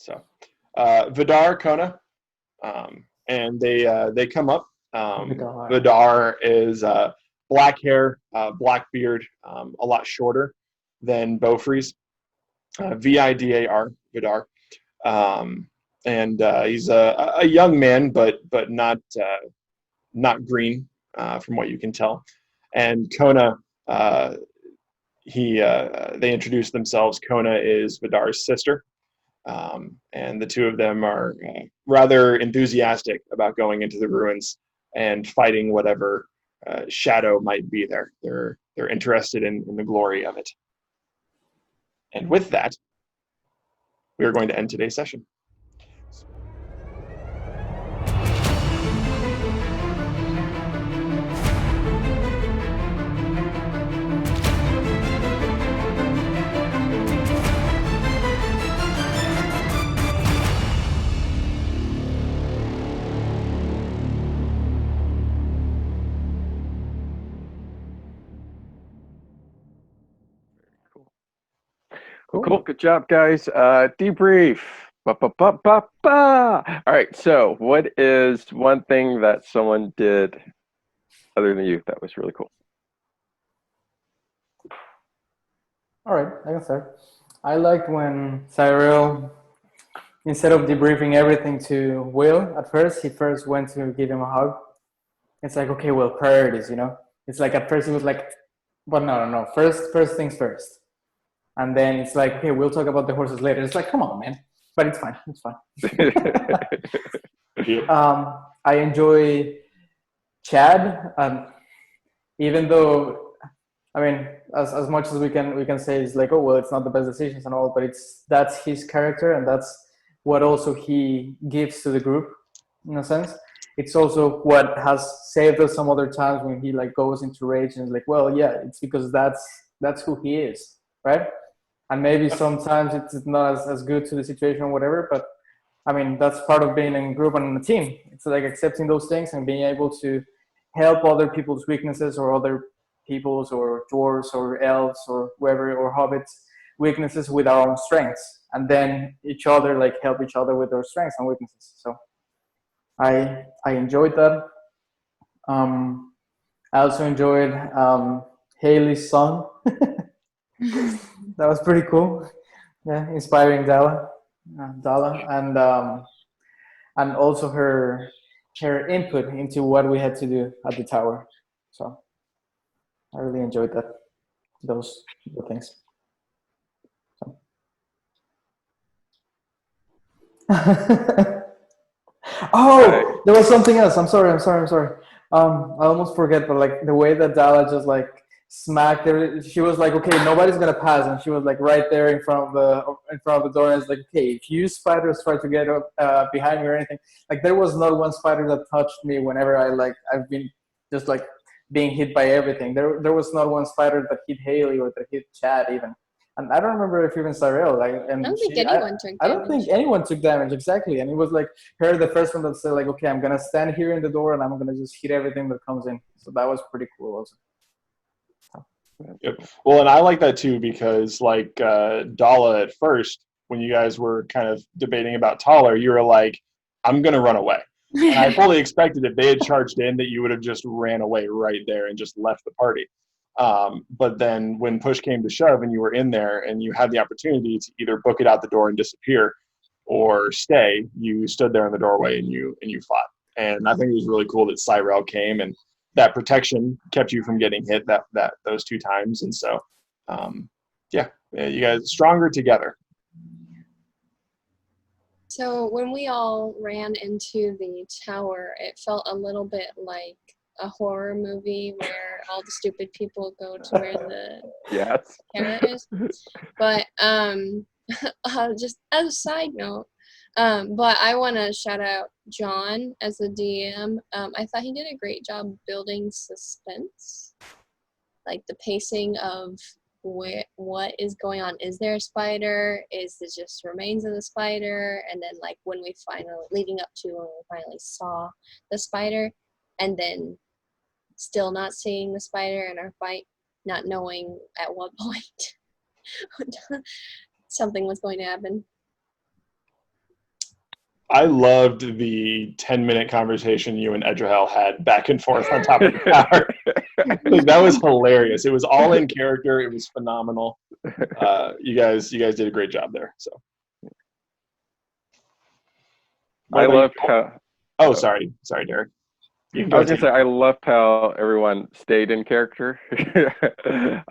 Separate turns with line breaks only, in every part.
So Vidar, Kona, and they come up.
Vidar.
Vidar is black hair, black beard, a lot shorter than Beaufries. Vidar, Vidar. And he's a young man, but not green, from what you can tell. And Kona, they introduce themselves. Kona is Vidar's sister, and the two of them are rather enthusiastic about going into the ruins and fighting whatever shadow might be there. They're interested in the glory of it. And with that, we are going to end today's session.
Cool. Good job, guys. Debrief. All right. So, what is one thing that someone did other than you that was really cool?
All right, I can start. I liked when Cyril, instead of debriefing everything to Will at first, he first went to give him a hug. It's like, okay, Will, priorities, you know? It's like at first he was like, but no. First things first. And then it's like, okay, we'll talk about the horses later. It's like, come on, man. But it's fine. It's fine. I enjoy Chad. Even though, I mean, as much as we can say it's like, oh, well, it's not the best decisions and all, but that's his character, and that's what also he gives to the group, in a sense. It's also what has saved us some other times when he like goes into rage and is like, well, yeah, it's because that's who he is, right? And maybe sometimes it's not as good to the situation or whatever, but I mean, that's part of being in a group and in a team. It's like accepting those things and being able to help other people's weaknesses or other people's or dwarves or elves or whoever or hobbits weaknesses with our own strengths, and then each other like help each other with their strengths and weaknesses. So I enjoyed that. I also enjoyed Haley's song. That was pretty cool. Yeah, inspiring Dala, and also her input into what we had to do at the tower. So I really enjoyed those things. So. Oh, there was something else. I'm sorry. I almost forget, but like the way that Dala just like smacked her, she was like, okay, nobody's gonna pass, and she was like right there in front of the door, and it's like, okay, if you spiders try to get up behind me or anything, like there was not one spider that touched me whenever I've been just like being hit by everything. There was not one spider that hit Haley or that hit Chad even. And I don't remember if even Cyril, like, and
I don't think anyone took damage.
I don't think anyone took damage, exactly. And it was like her, the first one that said like, okay, I'm gonna stand here in the door and I'm gonna just hit everything that comes in. So that was pretty cool also.
Yep. Well, and I like that too because like Dala at first, when you guys were kind of debating about Taller, you were like, I'm gonna run away. And I fully expected if they had charged in that you would have just ran away right there and just left the party. But then when push came to shove and you were in there and you had the opportunity to either book it out the door and disappear or stay, you stood there in the doorway and you fought. And I think it was really cool that Cyril came and that protection kept you from getting hit those two times. And so, yeah, you guys stronger together.
So when we all ran into the tower, it felt a little bit like a horror movie where all the stupid people go to where the camera is. But just as a side note, but I want to shout out John as the DM. I thought he did a great job building suspense, like the pacing of what is going on. Is there a spider? Is it just remains of the spider? And then like when we leading up to when we finally saw the spider, and then still not seeing the spider in our fight, not knowing at what point something was going to happen.
I loved the 10-minute conversation you and Edrahel had back and forth on top of the tower. Like, that was hilarious. It was all in character. It was phenomenal. You guys did a great job there. So
I loved how.
Oh, sorry, Derek.
I was gonna say I loved how everyone stayed in character. I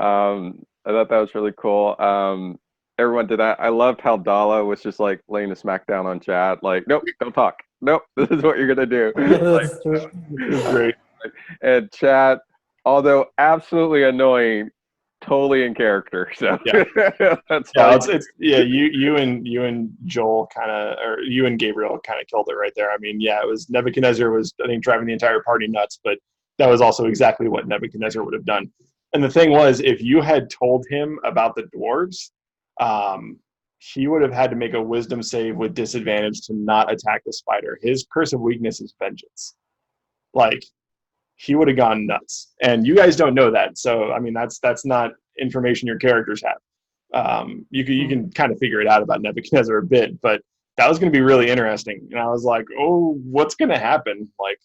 thought that was really cool. Everyone did that. I loved how Dala was just like laying the smackdown on Chad. Like, nope, don't talk. Nope, this is what you're gonna do. Like,
it was great.
And Chad, although absolutely annoying, totally in character. So that's
you and Joel kind of, or you and Gabriel kind of killed it right there. I mean, yeah, it was Nebuchadnezzar was, I think, driving the entire party nuts, but that was also exactly what Nebuchadnezzar would have done. And the thing was, if you had told him about the dwarves, he would have had to make a wisdom save with disadvantage to not attack the spider. His curse of weakness is vengeance. Like, he would have gone nuts, and you guys don't know that. So, I mean, that's not information your characters have. You can kind of figure it out about Nebuchadnezzar a bit, but that was going to be really interesting. And I was like, oh, what's going to happen? Like,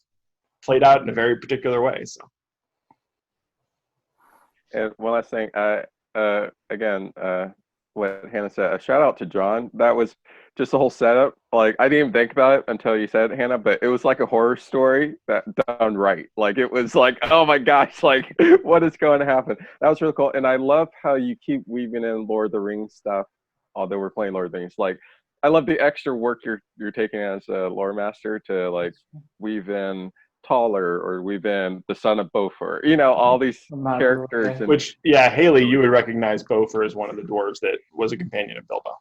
played out in a very particular way. So,
and one last thing, again, what Hannah said, a shout out to John. That was just the whole setup. Like, I didn't even think about it until you said it, Hannah, but it was like a horror story that done right. Like, it was like, oh my gosh, like, what is going to happen? That was really cool. And I love how you keep weaving in Lord of the Rings stuff, although we're playing Lord of the Rings. Like, I love the extra work you're taking as a lore master to like weave in Taller, or we've been the son of Beaufort, all these characters. And,
which, yeah, Haley, you would recognize Beaufort as one of the dwarves that was a companion of Bilbo.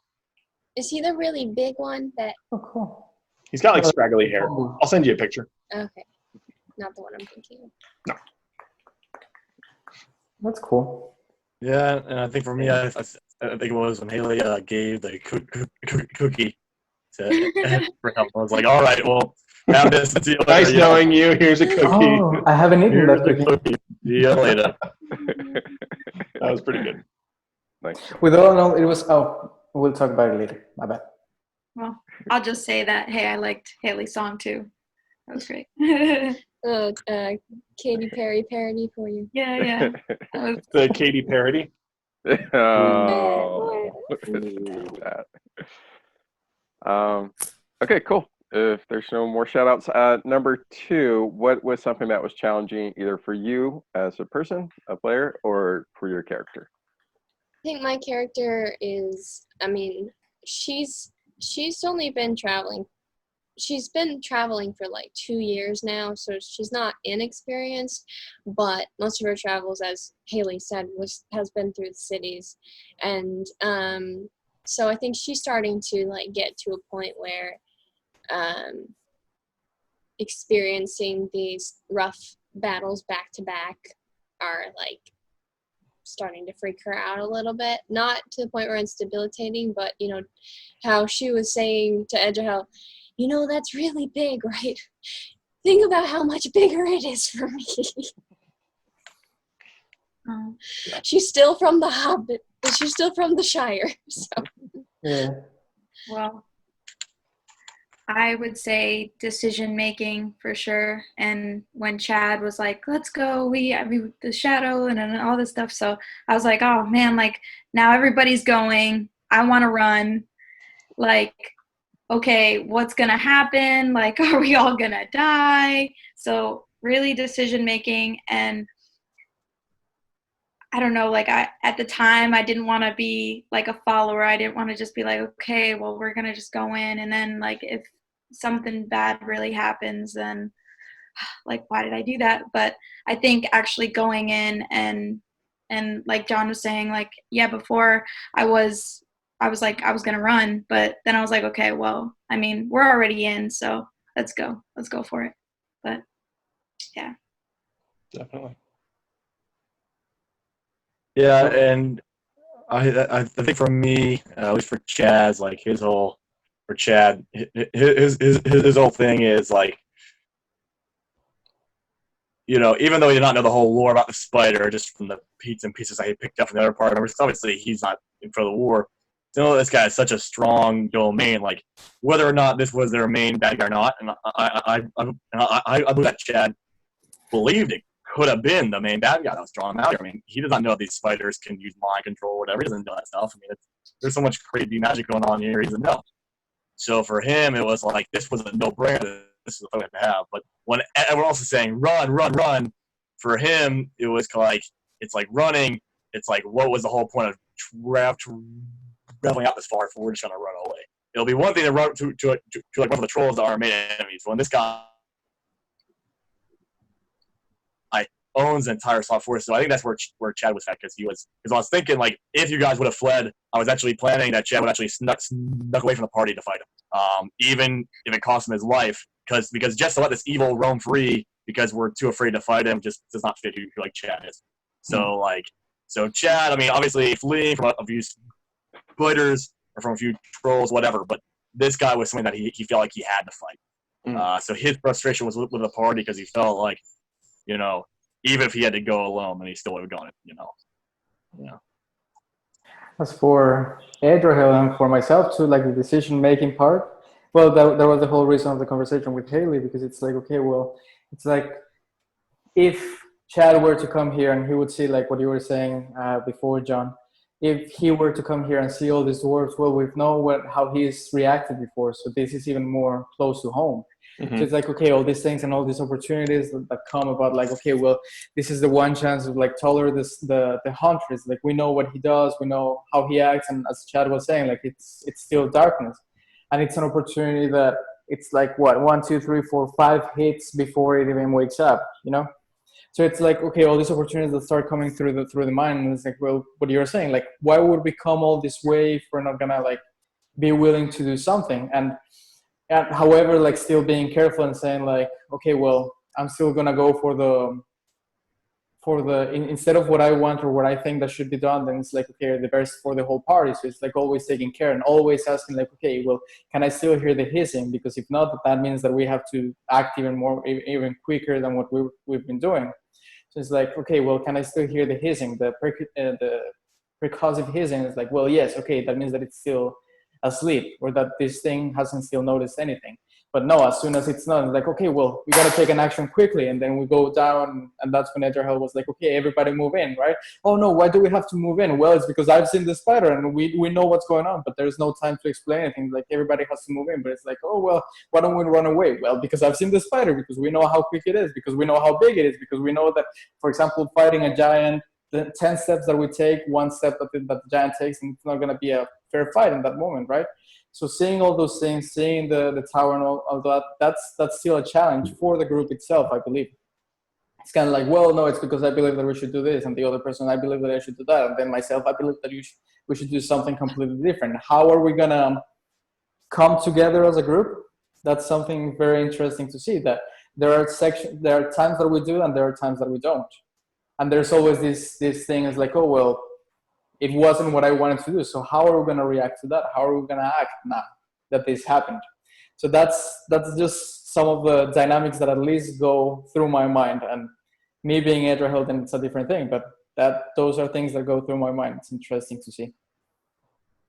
Is he the really big one that?
Oh, cool.
He's got like scraggly hair. I'll send you a picture.
Okay, not the one I'm thinking of.
No.
That's cool.
Yeah, and I think for me, I think it was when Haley gave the cookie to I was like, all right, well, now this.
Nice knowing you. Here's a cookie.
Oh, I haven't eaten that cookie.
See you later.
That was pretty good.
Nice.
With all in all, it was. Oh, we'll talk about it later. My bad.
Well, I'll just say that, hey, I liked Haley's song too. That was great.
Katy Perry parody for you.
Yeah.
The Katy parody.
Oh. Okay, cool. If there's no more shout outs, number 2, what was something that was challenging either for you as a person, a player, or for your character?
I think my character is, I mean, she's only been traveling. She's been traveling for like 2 years now, so she's not inexperienced, but most of her travels, as Haley said, has been through the cities. And so I think she's starting to like get to a point where experiencing these rough battles back to back are like starting to freak her out a little bit. Not to the point where it's debilitating, but how she was saying to Edgehell, that's really big, right? Think about how much bigger it is for me. She's still from the Hobbit, but she's still from the Shire. So.
Yeah.
Well, I would say decision making for sure. And when Chad was like, let's go, the shadow and all this stuff. So I was like, oh man, like now everybody's going. I want to run. Like, okay, what's going to happen? Like, are we all going to die? So really decision making. And I don't know, like at the time I didn't want to be like a follower. I didn't want to just be like, okay, well, we're going to just go in. And then like, if something bad really happens, then like, why did I do that? But I think actually going in and like John was saying, like, yeah, before I was like, I was going to run, but then I was like, okay, well, I mean, we're already in, so let's go for it. But yeah.
Definitely.
Yeah, and I think for me, at least for Chaz, like his whole thing is like, even though he did not know the whole lore about the spider, just from the pieces that he picked up from the other part, obviously he's not in for the war. know this guy has such a strong domain, like whether or not this was their main bad guy or not, and I believe that Chad believed it could have been the main bad guy that was drawing him out here. I mean, he does not know these spiders can use mind control or whatever. He doesn't know that stuff. I mean, there's so much crazy magic going on here. He doesn't know. So for him, it was like this was a no-brainer. This is what we have to have. But when everyone else is saying run, run, run, for him it was like it's like running. It's like what was the whole point of traveling out this far if we're just gonna run away? It'll be one thing to run to like one of the trolls that are our main enemies. When this guy owns the entire slot force, so I think that's where Chad was at because I was thinking like if you guys would have fled, I was actually planning that Chad would actually snuck away from the party to fight him, even if it cost him his life, because just to let this evil roam free because we're too afraid to fight him just does not fit who like Chad is. So so Chad, I mean, obviously fleeing from a few spiders or from a few trolls, whatever, but this guy was something that he felt like he had to fight. So his frustration was with the party because he felt like, even if he had to go alone, then he still would have gone, Yeah.
As for Adriel and for myself too, like the decision-making part, well, that was the whole reason of the conversation with Haley, because it's like, okay, well, it's like if Chad were to come here and he would see like what you were saying before, John, if he were to come here and see all these dwarves, well, we know how he's reacted before, so this is even more close to home. Mm-hmm. So it's like, okay, all these things and all these opportunities that come about, like, okay, well, this is the one chance of like tolerate the Huntress. Like we know what he does, we know how he acts, and as Chad was saying, like it's still darkness, and it's an opportunity that it's like what 1, 2, 3, 4, 5 hits before it even wakes up, So it's like, okay, all these opportunities that start coming through the mind, and it's like, well, what you're saying, like, why would we come all this way if we're not gonna like be willing to do something? And however, like still being careful and saying like, okay, well, I'm still gonna go for the instead of what I want or what I think that should be done, then it's like, okay, the best for the whole party. So it's like always taking care and always asking like, okay, well, can I still hear the hissing? Because if not, that means that we have to act even quicker than what we've been doing. So it's like, okay, well, can I still hear the hissing? The percussive hissing is like, well, yes, okay, that means that it's still asleep or that this thing hasn't still noticed anything. But no, as soon as it's not, it's like, okay, well, we got to take an action quickly. And then we go down, and that's when Edgerhell was like, okay, everybody move in, right? Oh, no, why do we have to move in? Well, it's because I've seen the spider, and we know what's going on, but there's no time to explain anything. Like, everybody has to move in. But it's like, oh, well, why don't we run away? Well, because I've seen the spider, because we know how quick it is, because we know how big it is, because we know that, for example, fighting a giant, the 10 steps that we take, one step that the giant takes, and it's not going to be a fair fight in that moment, right? So seeing all those things, seeing the tower and all that, that's still a challenge for the group itself, I believe. It's kind of like, well, no, it's because I believe that we should do this, and the other person, I believe that I should do that, and then myself, I believe that we should do something completely different. How are we gonna come together as a group? That's something very interesting to see. That there are times that we do, and there are times that we don't, and there's always this thing is like, oh well, it wasn't what I wanted to do. So how are we going to react to that? How are we going to act now that this happened? So that's just some of the dynamics that at least go through my mind. And me being Edgerheld, then it's a different thing. But those are things that go through my mind. It's interesting to see.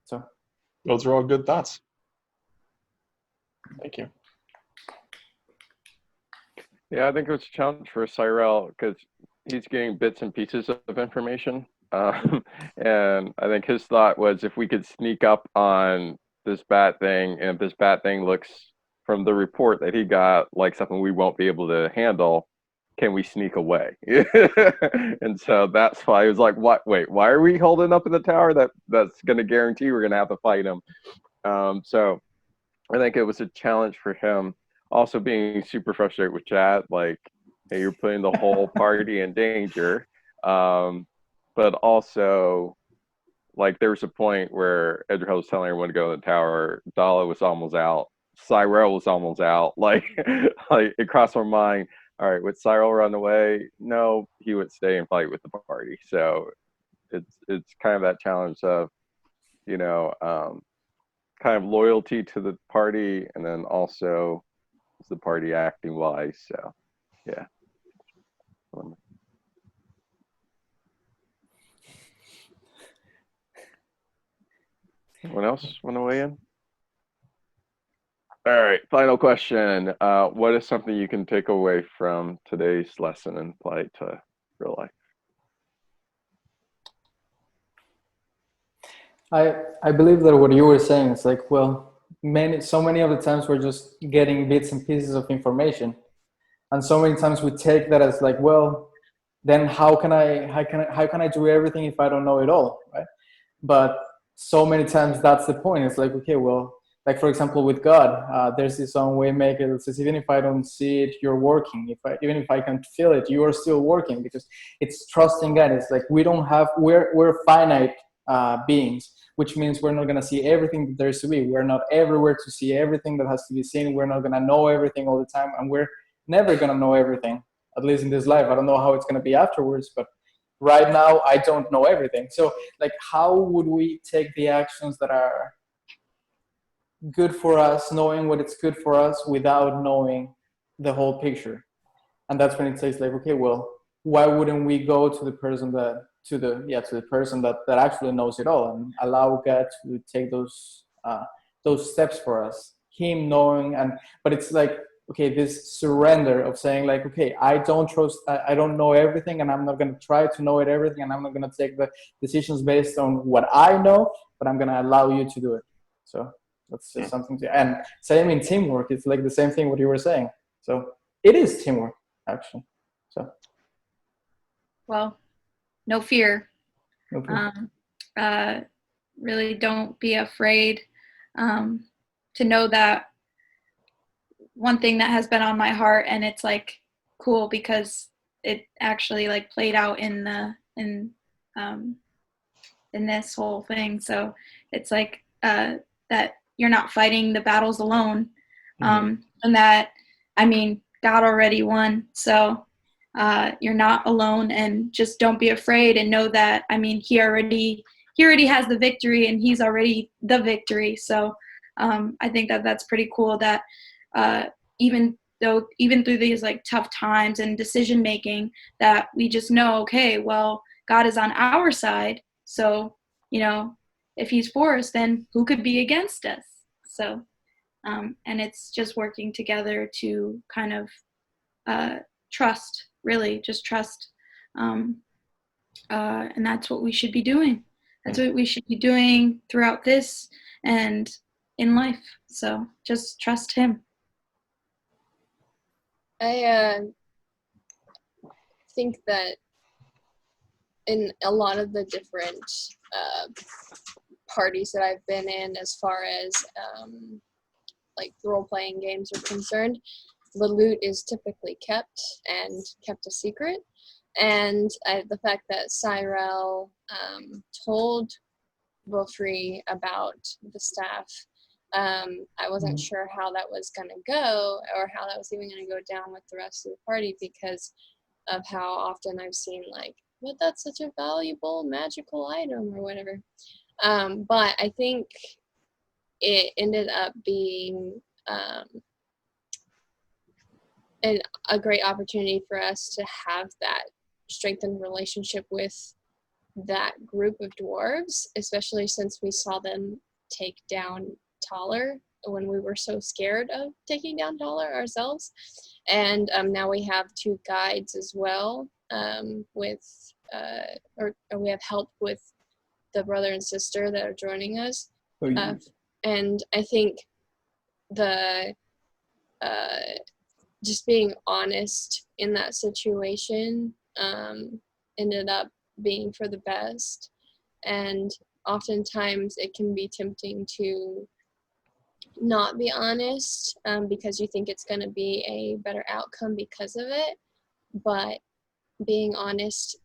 So
those are all good thoughts. Thank you.
Yeah, I think it was a challenge for Cyrell because he's getting bits and pieces of information. And I think his thought was if we could sneak up on this bat thing, and if this bat thing looks from the report that he got like something we won't be able to handle, can we sneak away? And so that's why he was like, wait, why are we holding up in the tower? That's going to guarantee we're going to have to fight him. So I think it was a challenge for him. Also being super frustrated with Chad, like, hey, you're putting the whole party in danger. But also, like, there was a point where Edgerhill was telling everyone to go to the tower. Dala was almost out. Cyrell was almost out. Like it crossed my mind. All right, would Cyrell run away? No, he would stay and fight with the party. So it's kind of that challenge of, kind of loyalty to the party, and then also is the party acting wise. So, yeah. Anyone else want to weigh in? All right, final question. What is something you can take away from today's lesson and apply it to real life?
I believe that what you were saying is like, well, so many of the times we're just getting bits and pieces of information, and so many times we take that as like, well, then how can I do everything if I don't know it all, right? But so many times that's the point. It's like, okay, well, like for example with God, there's this own way maker that says even if I don't see it, you're working. Even if I can't feel it, you are still working, because it's trusting God. It's like we're finite beings, which means we're not gonna see everything that there is to be. We're not everywhere to see everything that has to be seen. We're not gonna know everything all the time, and we're never gonna know everything. At least in this life, I don't know how it's gonna be afterwards, but right now I don't know everything. So like, how would we take the actions that are good for us, knowing what it's good for us without knowing the whole picture? And that's when it says like, okay, well, why wouldn't we go to the person that actually knows it all, and allow God to take those steps for us, him knowing. But it's like, okay, this surrender of saying like, okay, I don't know everything, and I'm not going to try to know it everything, and I'm not going to take the decisions based on what I know, but I'm going to allow you to do it. So that's just something and same in teamwork. It's like the same thing what you were saying. So it is teamwork, actually. So
Well, no fear.
okay.
Really don't be afraid, to know that one thing that has been on my heart, and it's like cool because it actually like played out in this whole thing. So it's like that you're not fighting the battles alone, and that, I mean, God already won. So you're not alone, and just don't be afraid, and know that, I mean, he already has the victory, and he's already the victory. So I think that that's pretty cool that even through these like tough times and decision making, that we just know, okay, well, God is on our side. So, if he's for us, then who could be against us? So, and it's just working together to kind of trust, really just trust. And that's what we should be doing. That's what we should be doing throughout this and in life. So just trust him.
I think that in a lot of the different parties that I've been in, as far as like role-playing games are concerned, the loot is typically kept a secret. And the fact that Cyrell told Wilfrey about the staff, I wasn't sure how that was going to go, or how that was even going to go down with the rest of the party, because of how often I've seen like, but that's such a valuable magical item or whatever. But I think it ended up being a great opportunity for us to have that strengthened relationship with that group of dwarves, especially since we saw them take down Taller when we were so scared of taking down Taller ourselves. And now we have 2 guides as well, with or we have help with the brother and sister that are joining us. And I think the just being honest in that situation ended up being for the best. And oftentimes it can be tempting to not be honest, because you think it's going to be a better outcome because of it. But being honest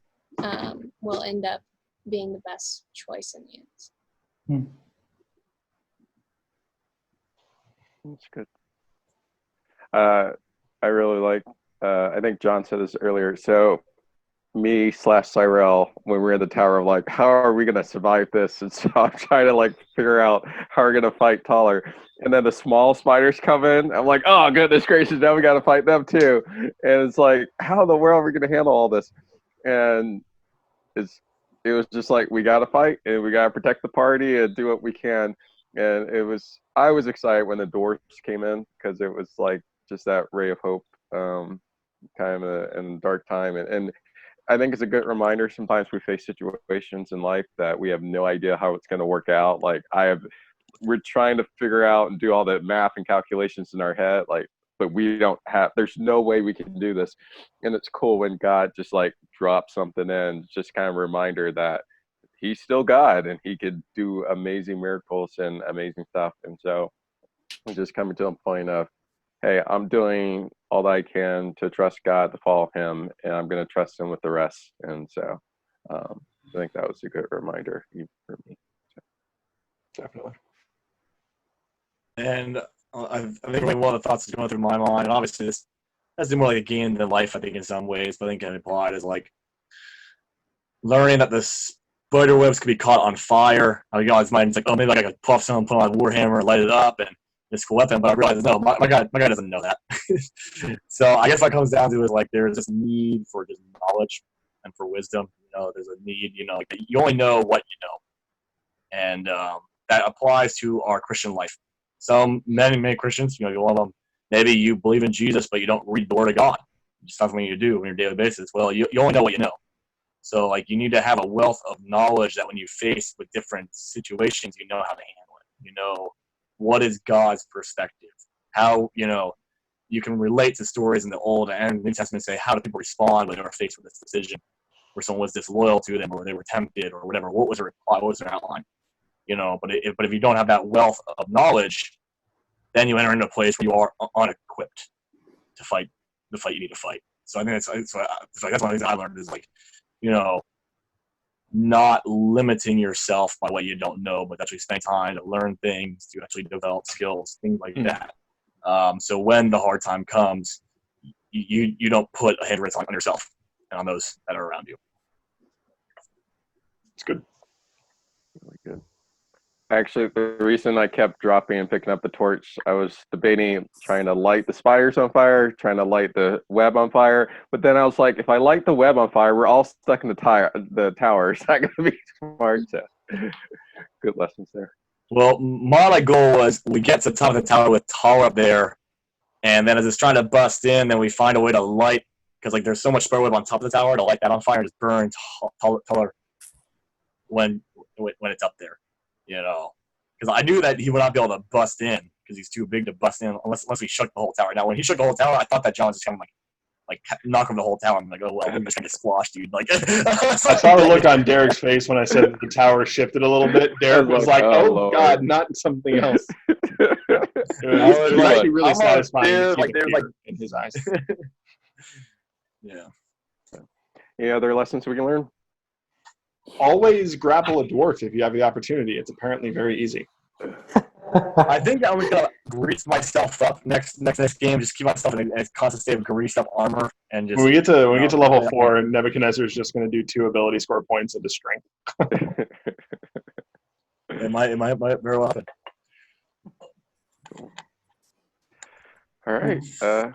will end up being the best choice in the end.
That's good. I really like, I think John said this earlier. So me / Cyrell, when we're in the tower, of like, how are we going to survive this? And so I'm trying to like figure out how we're going to fight Taller. And then the small spiders come in. I'm like, oh, goodness gracious, now we got to fight them too. And it's like, how in the world are we going to handle all this? And it's it was just like, we got to fight and we got to protect the party and do what we can. And I was excited when the doors came in, because it was like just that ray of hope, kind of in a dark time. And I think it's a good reminder. Sometimes we face situations in life that we have no idea how it's going to work out. Like we're trying to figure out and do all the math and calculations in our head, like, but there's no way we can do this. And it's cool when God just like drops something in, just kind of a reminder that he's still God and he could do amazing miracles and amazing stuff. And so I'm just coming to a point of, hey, I'm doing all that I can to trust God, to follow him, and I'm going to trust him with the rest. And so I think that was a good reminder for me. So.
Definitely.
And I think one of the thoughts that's going through my mind, and obviously this has to be more like a game than life, I think, in some ways, but I think it applied is like learning that the spider webs could be caught on fire. I mean, God's mind, it's like, oh, maybe I could puff some, put on a warhammer, light it up, and it's a cool weapon. But I realized, no, my guy doesn't know that. So I guess what it comes down to is like there's this need for just knowledge and for wisdom. There's a need, like you only know what you know, and that applies to our Christian life. Many Christians, you love them. Maybe you believe in Jesus, but you don't read the Word of God. It's something you do on your daily basis. Well, you only know what you know. So, like, you need to have a wealth of knowledge that when you face with different situations, you know how to handle it. You know what is God's perspective. How you can relate to stories in the Old and New Testament. Say, how do people respond when they were faced with this decision, where someone was disloyal to them, or they were tempted, or whatever? What was their reply? What was their outline? But if you don't have that wealth of knowledge, then you enter into a place where you are unequipped to fight the fight you need to fight. So I think that's one of the things I learned is like, not limiting yourself by what you don't know, but actually spend time to learn things, to actually develop skills, things like that. So when the hard time comes, you don't put a hindrance on yourself and on those that are around you.
It's good.
Really good. Actually, the reason I kept dropping and picking up the torch, I was debating trying to light the spiders on fire, trying to light the web on fire. But then I was like, if I light the web on fire, we're all stuck in the tower. It's not going to be smart. So, good lessons there.
Well, my goal was we get to the top of the tower with Taller up there, and then as it's trying to bust in, then we find a way to light, because like there's so much spider web on top of the tower, to light that on fire and just burn Taller when it's up there. Because I knew that he would not be able to bust in because he's too big to bust in unless he shook the whole tower. Now, when he shook the whole tower, I thought that John was just going to like knock him the whole tower. I'm like, oh well, I'm just gonna get squashed, dude. Like,
I saw the look on Derek's face when I said the tower shifted a little bit. Derek was like, "Oh Lord. God, not something else." It was actually really satisfying to see the fear in his eyes.
Yeah.
Any other lessons we can learn?
Always grapple a dwarf if you have the opportunity. It's apparently very easy.
I think I'm gonna grease myself up next game. Just keep myself in a constant state of greased up armor, and just
when we get to level 4, Nebuchadnezzar is just going to do 2 ability score points into strength.
It might very well happen.
All right, I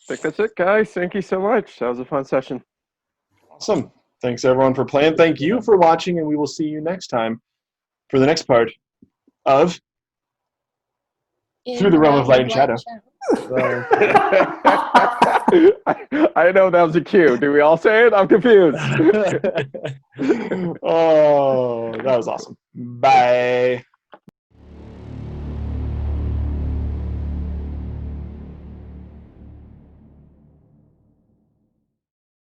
think that's it, guys. Thank you so much. That was a fun session.
Awesome. Thanks everyone for playing. Thank you for watching, and we will see you next time for the next part of Through the Realm of Light and Shadow.
I know that was a cue. Do we all say it? I'm confused.
Oh, that was awesome. Bye.